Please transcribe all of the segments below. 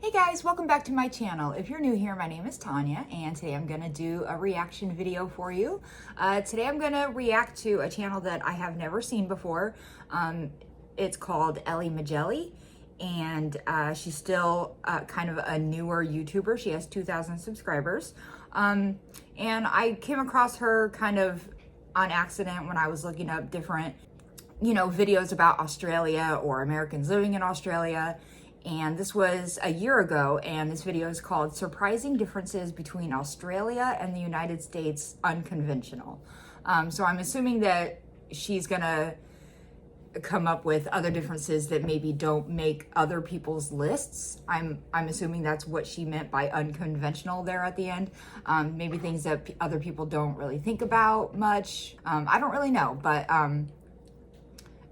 Hey guys, welcome back to my channel. If you're new here, my name is Tanya, and today I'm gonna do a reaction video for you. Today I'm gonna react to a channel that I have never seen before. It's called EllieMajelly, and she's still kind of a newer YouTuber. She has 2,000 subscribers. And I came across her kind of on accident when I was looking up different, videos about Australia or Americans living in Australia. And this was a year ago, and this video is called Surprising Differences Between Australia and the United States, Unconventional. So I'm assuming that she's gonna come up with other differences that maybe don't make other people's lists. I'm assuming that's what she meant by unconventional there at the end. Maybe things that other people don't really think about much. I don't really know, but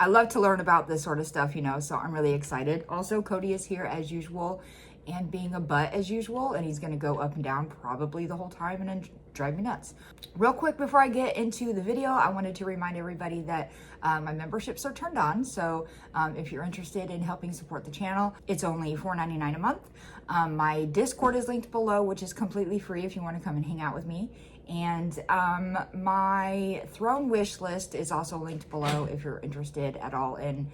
I love to learn about this sort of stuff, so I'm really excited. Also, Cody is here as usual and being a butt as usual, and he's gonna go up and down probably the whole time and then drive me nuts. Real quick, before I get into the video, I wanted to remind everybody that my memberships are turned on. So if you're interested in helping support the channel, it's only $4.99 a month. My Discord is linked below, which is completely free if you want to come and hang out with me. And my throne wish list is also linked below if you're interested at all in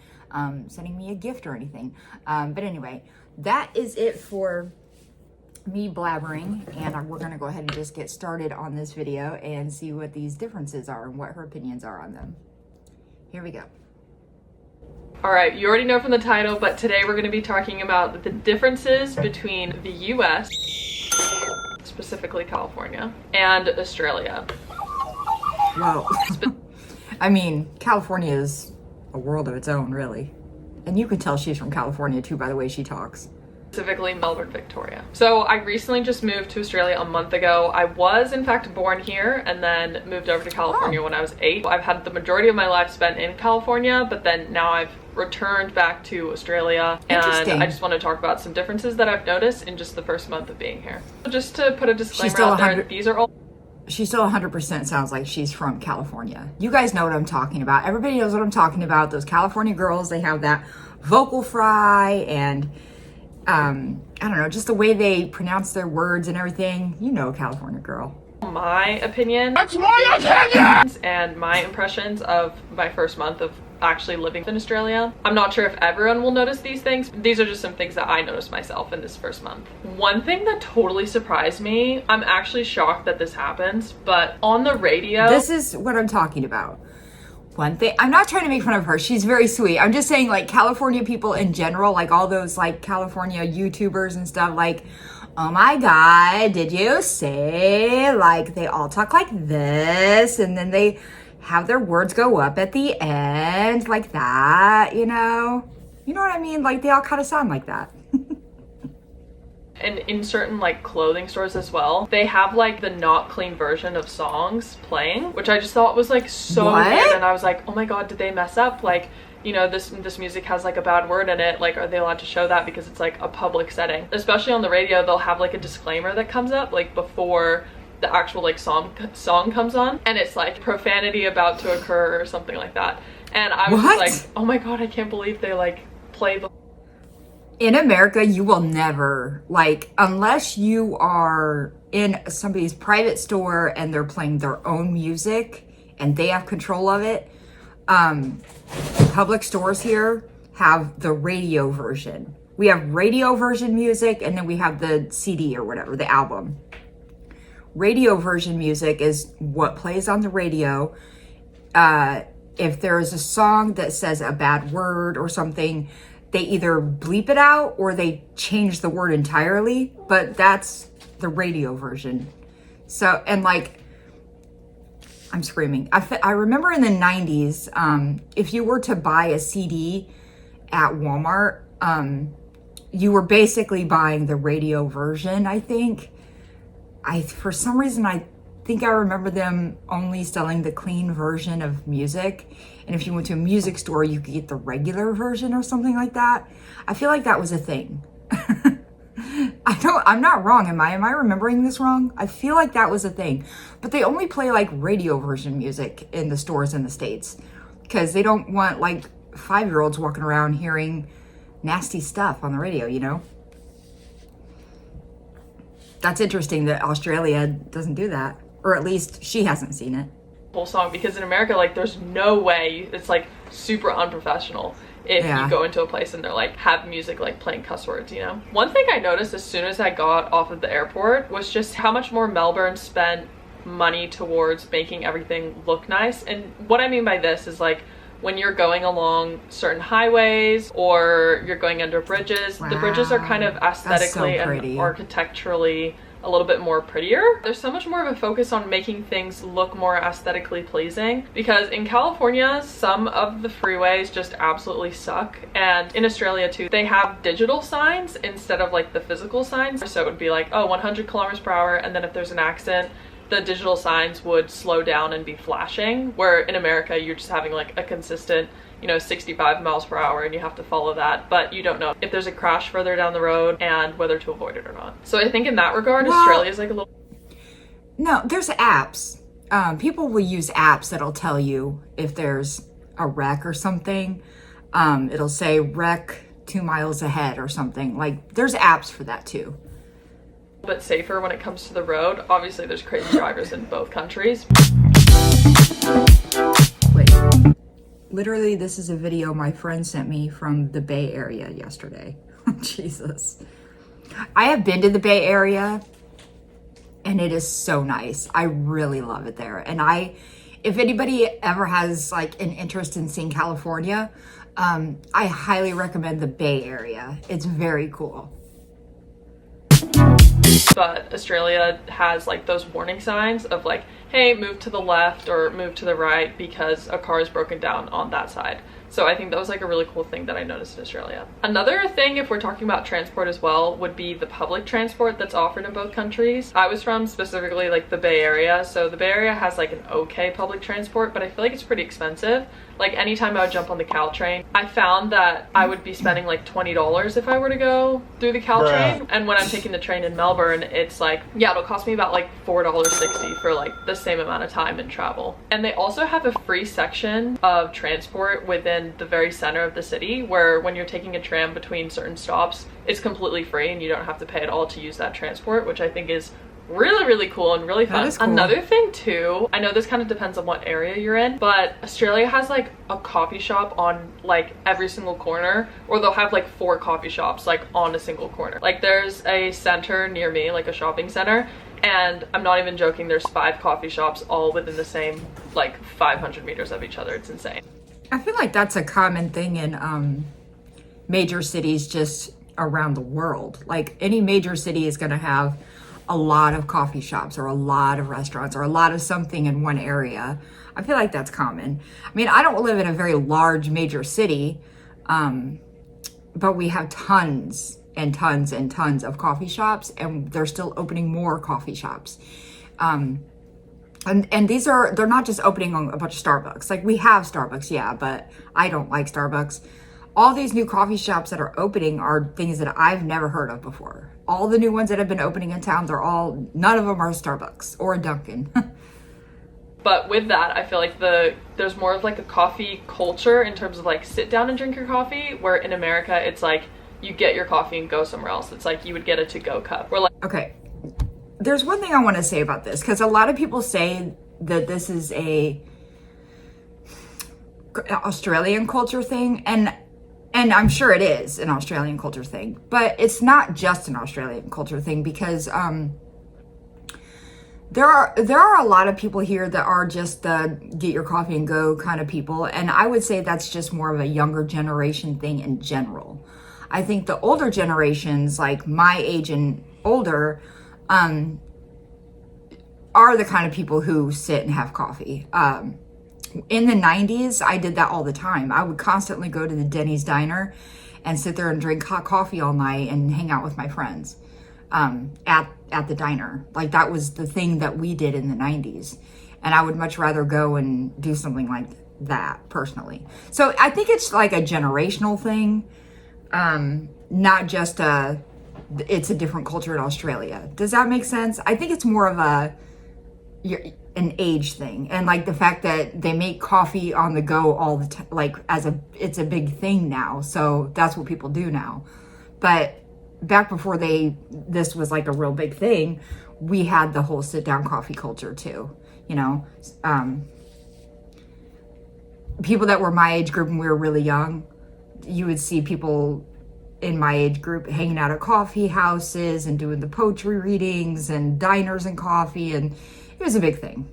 sending me a gift or anything. But anyway, that is it for me blabbering, and we're gonna go ahead and just get started on this video and see what these differences are and what her opinions are on them. Here we go. All right, you already know from the title, but today we're going to be talking about the differences between the US, specifically California, and Australia. Wow. I mean, California is a world of its own, really. And you can tell she's from California too by the way she talks. Specifically Melbourne, Victoria. So I recently just moved to Australia a month ago. I was in fact born here and then moved over to California when I was 8. I've had the majority of my life spent in California, but then now I've returned back to Australia, and I just want to talk about some differences that I've noticed in just the first month of being here. Just to put a disclaimer out there, these are all... She still 100% sounds like she's from California. You guys know what I'm talking about. Everybody knows what I'm talking about. Those California girls, they have that vocal fry and I don't know, just the way they pronounce their words and everything. California girl. My opinion. That's my opinion! And my impressions of my first month of actually living in Australia. I'm not sure if everyone will notice these things. These are just some things that I noticed myself in this first month. One thing that totally surprised me, I'm actually shocked that this happens, but on the radio... This is what I'm talking about. One thing, I'm not trying to make fun of her. She's very sweet. I'm just saying, like, California people in general, like all those like California YouTubers and stuff, like, oh my God, did you say, like, they all talk like this and then they have their words go up at the end like that, You know what I mean? Like, they all kind of sound like that. And in certain like clothing stores as well, they have like the not clean version of songs playing, which I just thought was like so weird. And I was like, oh my God, did they mess up? Like, this music has like a bad word in it. Like, are they allowed to show that because it's like a public setting? Especially on the radio, they'll have like a disclaimer that comes up like before the actual like song comes on, and it's like profanity about to occur or something like that. And I was just like, oh my God, I can't believe they like play the... In America, you will never, like, unless you are in somebody's private store and they're playing their own music and they have control of it, public stores here have the radio version. We have radio version music, and then we have the CD or whatever, the album. Radio version music is what plays on the radio. If there is a song that says a bad word or something, they either bleep it out or they change the word entirely, but that's the radio version. So, and like, I'm screaming. I remember in the 90s, if you were to buy a CD at Walmart, you were basically buying the radio version, I think. For some reason, I think I remember them only selling the clean version of music. And if you went to a music store, you could get the regular version or something like that. I feel like that was a thing. I'm not wrong, am I? Am I remembering this wrong? I feel like that was a thing. But they only play like radio version music in the stores in the States because they don't want like 5-year-olds walking around hearing nasty stuff on the radio, That's interesting that Australia doesn't do that, or at least she hasn't seen it. Whole song, because in America, like, there's no way, it's like super unprofessional if you go into a place and they're like have music like playing cuss words, you know. One thing I noticed as soon as I got off of the airport was just how much more Melbourne spent money towards making everything look nice. And what I mean by this is, like, when you're going along certain highways or you're going under bridges, the bridges are kind of aesthetically and architecturally a little bit more prettier. There's so much more of a focus on making things look more aesthetically pleasing, because in California, some of the freeways just absolutely suck. And in Australia too, they have digital signs instead of like the physical signs. So it would be like, oh, 100 kilometers per hour. And then if there's an accident, the digital signs would slow down and be flashing, where in America you're just having like a consistent, you know, 65 miles per hour and you have to follow that, but you don't know if there's a crash further down the road and whether to avoid it or not. So I think in that regard, Australia is like a little... No, there's apps. People will use apps that'll tell you if there's a wreck or something. It'll say wreck 2 miles ahead or something. Like, there's apps for that too. Bit safer when it comes to the road. Obviously there's crazy drivers in both countries. Wait, literally this is a video my friend sent me from the Bay Area yesterday. Jesus. I have been to the Bay Area and it is so nice. I really love it there. And if anybody ever has like an interest in seeing California, I highly recommend the Bay Area. It's very cool. But Australia has like those warning signs of like, hey, move to the left or move to the right because a car is broken down on that side. So I think that was like a really cool thing that I noticed in Australia. Another thing, if we're talking about transport as well, would be the public transport that's offered in both countries. I was from specifically like the Bay Area. So the Bay Area has like an okay public transport, but I feel like it's pretty expensive. Like anytime I would jump on the Caltrain, I found that I would be spending like $20 if I were to go through the Caltrain. And when I'm taking the train in Melbourne, it's like, yeah, it'll cost me about like $4.60 for like the same amount of time and travel. And they also have a free section of transport within the very center of the city, where when you're taking a tram between certain stops, it's completely free and you don't have to pay at all to use that transport, which I think is really cool and really fun. Cool. Another thing too, I know this kind of depends on what area you're in, but Australia has like a coffee shop on like every single corner, or they'll have like 4 coffee shops like on a single corner. Like there's a center near me, like a shopping center, and I'm not even joking, there's 5 coffee shops all within the same like 500 meters of each other. It's insane. I feel like that's a common thing in major cities just around the world. Like any major city is going to have a lot of coffee shops or a lot of restaurants or a lot of something in one area. I feel like that's common. I mean, I don't live in a very large major city, but we have tons and tons and tons of coffee shops, and they're still opening more coffee shops. And they're not just opening on a bunch of Starbucks. Like we have Starbucks, yeah, but I don't like Starbucks. All these new coffee shops that are opening are things that I've never heard of before. All the new ones that have been opening in town, none of them are Starbucks or a Dunkin'. But with that, I feel like there's more of like a coffee culture in terms of like sit down and drink your coffee, where in America, it's like you get your coffee and go somewhere else. It's like you would get a to-go cup. Or like, okay, there's one thing I want to say about this, because a lot of people say that this is a Australian culture thing, and I'm sure it is an Australian culture thing, but it's not just an Australian culture thing, because there are a lot of people here that are just the get your coffee and go kind of people, and I would say that's just more of a younger generation thing in general. I think the older generations, like my age and older, are the kind of people who sit and have coffee. In the 90s, I did that all the time. I would constantly go to the Denny's diner and sit there and drink hot coffee all night and hang out with my friends at the diner. Like that was the thing that we did in the 90s. And I would much rather go and do something like that personally. So I think it's like a generational thing, not just it's a different culture in Australia. Does that make sense? I think it's more of an age thing, and like the fact that they make coffee on the go all the time, like it's a big thing now, so that's what people do now. But back before this was like a real big thing, we had the whole sit down coffee culture too, you know. People that were my age group when we were really young, you would see people in my age group hanging out at coffee houses and doing the poetry readings and diners and coffee, and it was a big thing.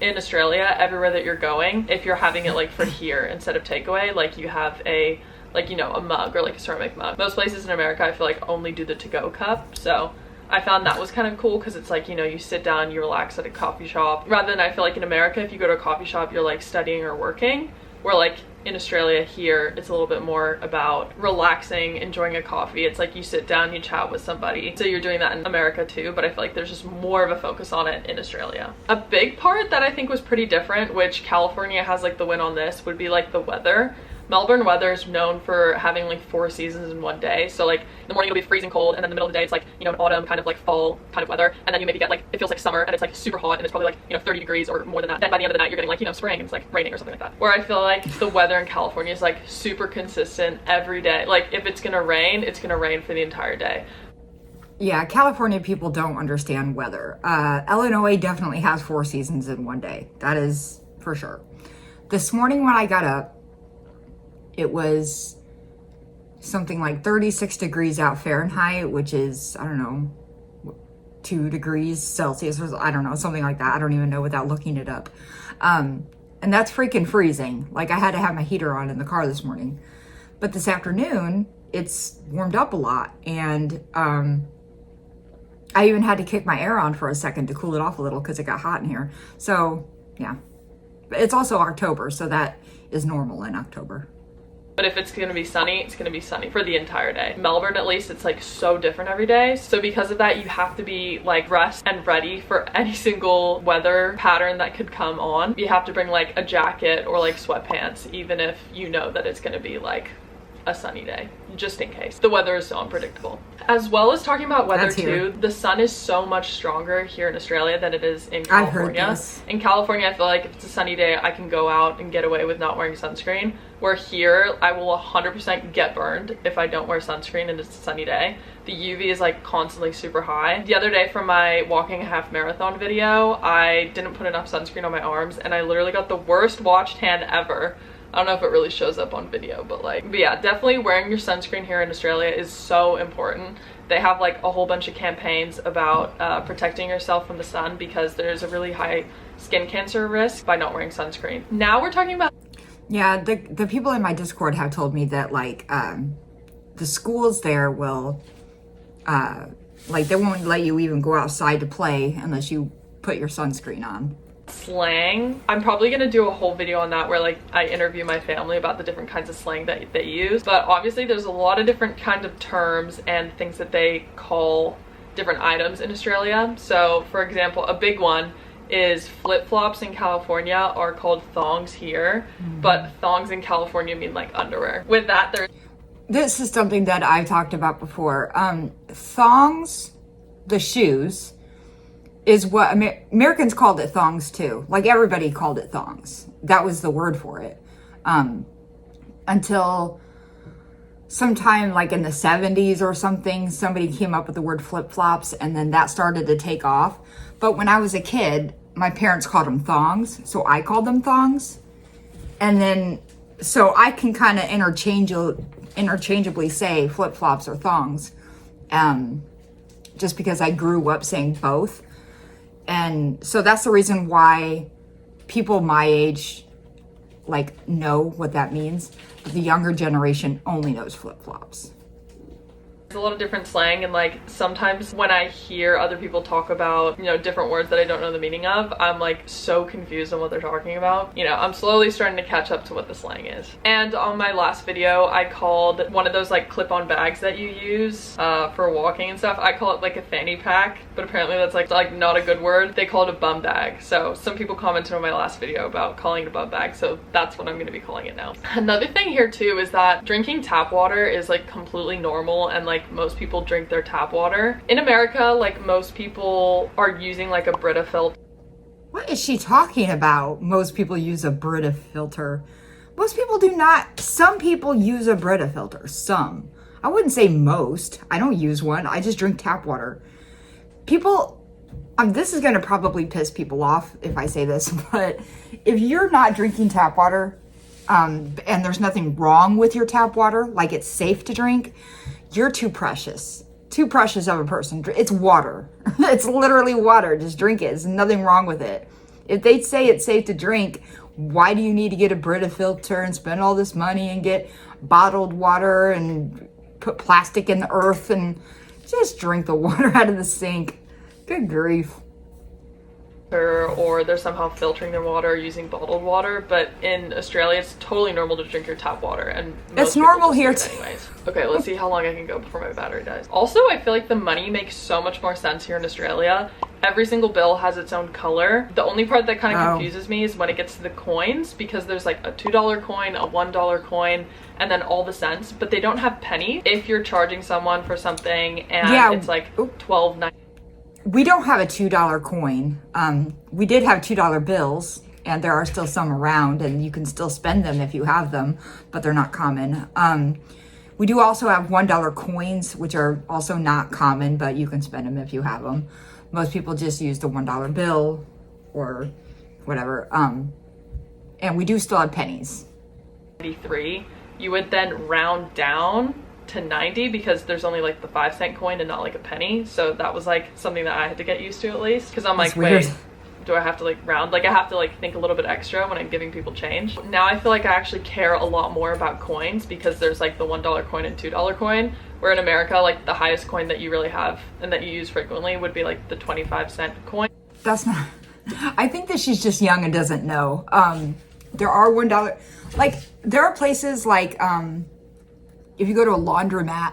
In Australia, everywhere that you're going, if you're having it like for here instead of takeaway, like you have a, like, you know, a mug or like a ceramic mug. Most places in America, I feel like, only do the to-go cup. So I found that was kind of cool because it's like, you know, you sit down, you relax at a coffee shop. Rather than, I feel like in America, if you go to a coffee shop, you're like studying or working. Where like in Australia here, it's a little bit more about relaxing, enjoying a coffee. It's like you sit down, you chat with somebody. So you're doing that in America too, but I feel like there's just more of a focus on it in Australia. A big part that I think was pretty different, which California has like the win on this, would be like the weather. Melbourne weather is known for having like 4 seasons in one day. So like in the morning it'll be freezing cold, and then in the middle of the day it's like, you know, autumn kind of like fall kind of weather, and then you maybe get like, it feels like summer and it's like super hot and it's probably like, you know, 30 degrees or more than that. Then by the end of the night you're getting like, you know, spring and it's like raining or something like that. Where I feel like the weather in California is like super consistent every day. Like if it's gonna rain, it's gonna rain for the entire day. Yeah, California people don't understand weather. Illinois definitely has 4 seasons in one day. That is for sure. This morning when I got up, it was something like 36 degrees out Fahrenheit, which is, I don't know, 2 degrees Celsius, or I don't know, something like that. I don't even know without looking it up. And that's freaking freezing. Like I had to have my heater on in the car this morning. But this afternoon, it's warmed up a lot. And I even had to kick my air on for a second to cool it off a little because it got hot in here. So yeah, it's also October, so that is normal in October. But if it's gonna be sunny, it's gonna be sunny for the entire day. Melbourne, at least, it's like so different every day. So because of that, you have to be like dressed and ready for any single weather pattern that could come on. You have to bring like a jacket or like sweatpants, even if you know that it's gonna be like a sunny day, just in case. The weather is so unpredictable. As well as talking about weather too, the sun is so much stronger here in Australia than it is in California. I've heard this. In California, I feel like if it's a sunny day, I can go out and get away with not wearing sunscreen. Where here, I will 100% get burned if I don't wear sunscreen and it's a sunny day. The UV is like constantly super high. The other day for my walking a half marathon video, I didn't put enough sunscreen on my arms and I literally got the worst watch tan ever. I don't know if it really shows up on video, but yeah, definitely wearing your sunscreen here in Australia is so important. They have like a whole bunch of campaigns about protecting yourself from the sun because there's a really high skin cancer risk by not wearing sunscreen. Now we're talking about... Yeah, the people in my Discord have told me that like the schools there will like they won't let you even go outside to play unless you put your sunscreen on. Slang. I'm probably gonna do a whole video on that where like I interview my family about the different kinds of slang that they use, but obviously there's a lot of different kind of terms and things that they call different items in Australia. So for example, a big one is flip-flops in California are called thongs here, but thongs in California mean like underwear. With that, this is something that I've talked about before. Thongs, the shoes, is what Americans called it thongs too. Like everybody called it thongs. That was the word for it. Until sometime like in the 70s or something, somebody came up with the word flip-flops and then that started to take off. But when I was a kid, my parents called them thongs, so I called them thongs. And then, so I can kind of interchangeably say flip-flops or thongs, just because I grew up saying both. And so that's the reason why people my age like know what that means, but the younger generation only knows flip-flops. There's a lot of different slang, and like sometimes when I hear other people talk about, you know, different words that I don't know the meaning of, I'm like so confused on what they're talking about. You know, I'm slowly starting to catch up to what the slang is. And on my last video, I called one of those like clip-on bags that you use for walking and stuff, I call it like a fanny pack, but apparently that's like not a good word. They call it a bum bag. So some people commented on my last video about calling it a bum bag, so that's what I'm going to be calling it now. Another thing here too is that drinking tap water is like completely normal, and like most people drink their tap water. In America, like most people are using like a Brita filter. What is she talking about? Most people use a Brita filter. Most people do not. Some people use a Brita filter. Some. I wouldn't say most. I don't use one. I just drink tap water. People, this is going to probably piss people off if I say this, but if you're not drinking tap water, and there's nothing wrong with your tap water, like it's safe to drink, you're too precious. Too precious of a person. It's water. It's literally water. Just drink it. There's nothing wrong with it. If they say it's safe to drink, why do you need to get a Brita filter and spend all this money and get bottled water and put plastic in the earth and just drink the water out of the sink? Good grief. Or they're somehow filtering their water using bottled water, but in Australia it's totally normal to drink your tap water, and it's normal here too. Anyways. Okay, let's see how long I can go before my battery dies. Also, I feel like the money makes so much more sense here in Australia. Every single bill has its own color. The only part that kind of confuses me is when it gets to the coins, because there's like a $2 coin, a $1 coin, and then all the cents, but they don't have pennies. If you're charging someone for something and it's like $12.90. We don't have a $2 coin. We did have $2 bills, and there are still some around, and you can still spend them if you have them, but they're not common. We do also have $1 coins, which are also not common, but you can spend them if you have them. Most people just use the $1 bill or whatever. And we do still have pennies. 93, you would then round down to 90 because there's only like the 5-cent coin and not like a penny. So that was like something that I had to get used to at least, because I'm like, wait, do I have to like round? Like I have to like think a little bit extra when I'm giving people change. Now I feel like I actually care a lot more about coins, because there's like the $1 coin and $2 coin, where in America like the highest coin that you really have and that you use frequently would be like the 25-cent coin. That's not, I think that she's just young and doesn't know. There are $1, like there are places like if you go to a laundromat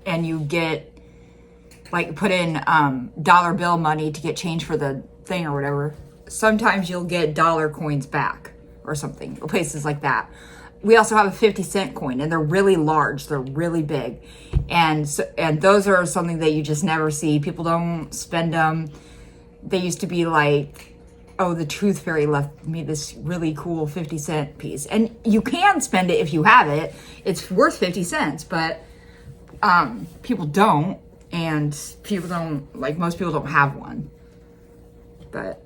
and you get like put in dollar bill money to get change for the thing or whatever, sometimes you'll get dollar coins back or something, places like that. We also have a 50-cent coin, and they're really large, they're really big, and those are something that you just never see. People don't spend them. They used to be like, oh, the Tooth Fairy left me this really cool 50-cent piece. And you can spend it if you have it. It's worth 50 cents, but people don't. And people don't, like most people don't have one. But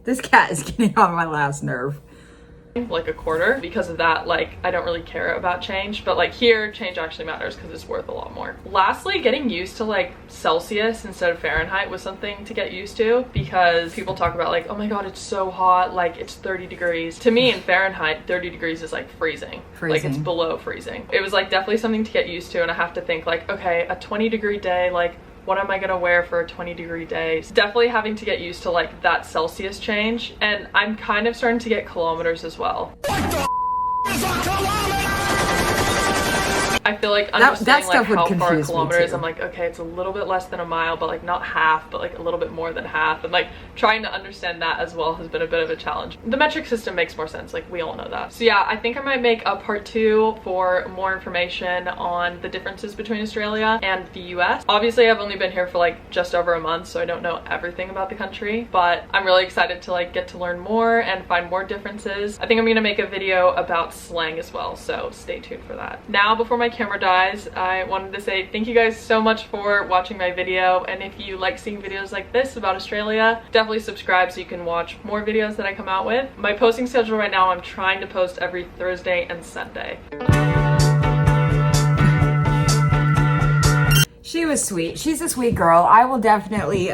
this cat is getting on my last nerve. Like a quarter. Because of that, like I don't really care about change, but like here change actually matters because it's worth a lot more. Lastly, getting used to like Celsius instead of Fahrenheit was something to get used to, because people talk about like, oh my god, it's so hot, like it's 30 degrees. To me in Fahrenheit, 30 degrees is like freezing. Like it's below freezing. It was like definitely something to get used to, and I have to think like, okay, a 20-degree day, like what am I gonna wear for a 20-degree day? Definitely having to get used to like that Celsius change, and I'm kind of starting to get kilometers as well. What the is a kilometer? I feel like understanding like how far a kilometer is, I'm like, okay, it's a little bit less than a mile, but like not half, but like a little bit more than half, and like trying to understand that as well has been a bit of a challenge. The metric system makes more sense, like we all know that. So yeah, I think I might make a part 2 for more information on the differences between Australia and the US. Obviously I've only been here for like just over a month, so I don't know everything about the country, but I'm really excited to like get to learn more and find more differences. I think I'm gonna make a video about slang as well, so stay tuned for that. Now, before my camera dies, I wanted to say thank you guys so much for watching my video, and if you like seeing videos like this about Australia, definitely subscribe so you can watch more videos that I come out with. My posting schedule right now, I'm trying to post every Thursday and Sunday. She was sweet. She's a sweet girl. I will definitely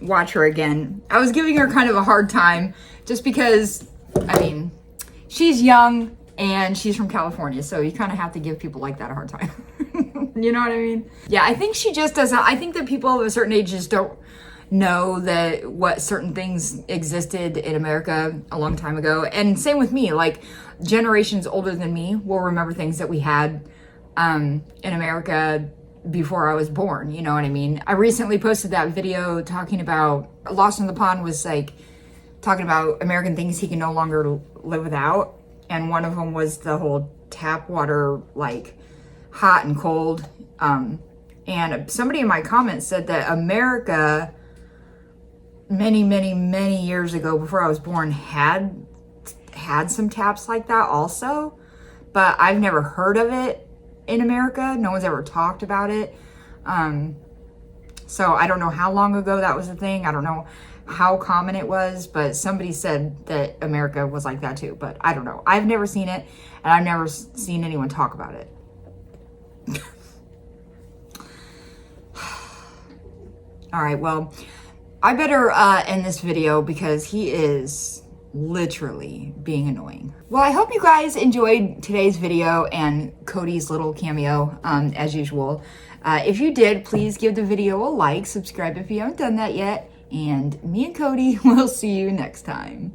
watch her again. I was giving her kind of a hard time just because, I mean, she's young and she's from California, so you kind of have to give people like that a hard time. You know what I mean? Yeah, I think she just doesn't, I think that people of a certain age just don't know that what certain things existed in America a long time ago. And same with me, like generations older than me will remember things that we had in America before I was born, you know what I mean? I recently posted that video talking about, Lost in the Pond was like talking about American things he can no longer live without. And one of them was the whole tap water, like hot and cold. And somebody in my comments said that America, many years ago, before I was born, had some taps like that also. but I've never heard of it in America. No one's ever talked about it. So I don't know how long ago that was a thing. I don't know how common it was, but somebody said that America was like that too, but I don't know. I've never seen it, and I've never seen anyone talk about it. All right, well, I better end this video because he is literally being annoying. Well, I hope you guys enjoyed today's video and Cody's little cameo, as usual. If you did, please give the video a like, subscribe if you haven't done that yet, and me and Cody will see you next time.